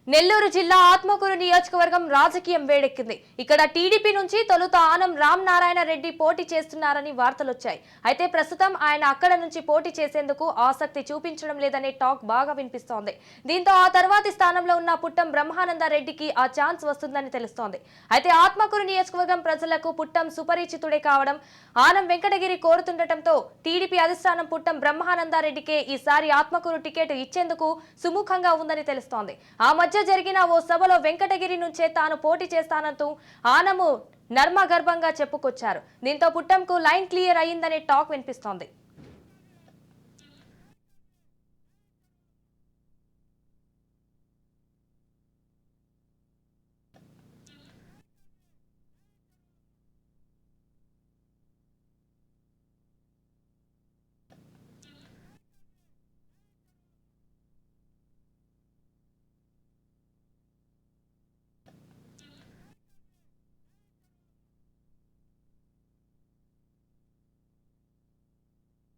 నెల్లూరు జిల్లా ఆత్మకూరు నియోజకవర్గం రాజకీయం వేడెక్కింది. ఇక్కడ టీడీపీ నుంచి తొలుత ఆనం రామ్ నారాయణ రెడ్డి పోటీ చేస్తున్నారని వార్తలొచ్చాయి. అయితే ప్రస్తుతం ఆయన అక్కడ నుంచి పోటీ చేసేందుకు ఆసక్తి చూపించడం లేదనే టాక్ బాగా వినిపిస్తోంది. దీంతో ఆ తర్వాతి స్థానంలో ఉన్న పుట్టం బ్రహ్మానంద రెడ్డికి ఆ ఛాన్స్ వస్తుందని తెలుస్తోంది. అయితే ఆత్మకూరు నియోజకవర్గం ప్రజలకు పుట్టం సుపరిచితుడే కావడం, ఆనం వెంకటగిరి కోరుతుండటంతో టీడీపీ అధిష్టానం పుట్టం బ్రహ్మానంద రెడ్డికే ఈసారి ఆత్మకూరు టికెట్ ఇచ్చేందుకు సుముఖంగా ఉందని తెలుస్తోంది. ఆ మధ్య జరిగిన ఓ సభలో వెంకటగిరి నుంచే తాను పోటీ చేస్తానంటూ ఆనము నర్మగర్భంగా చెప్పుకొచ్చారు. దీంతో పుట్టంకు లైన్ క్లియర్ అయ్యిందనే టాక్ వినిపిస్తోంది.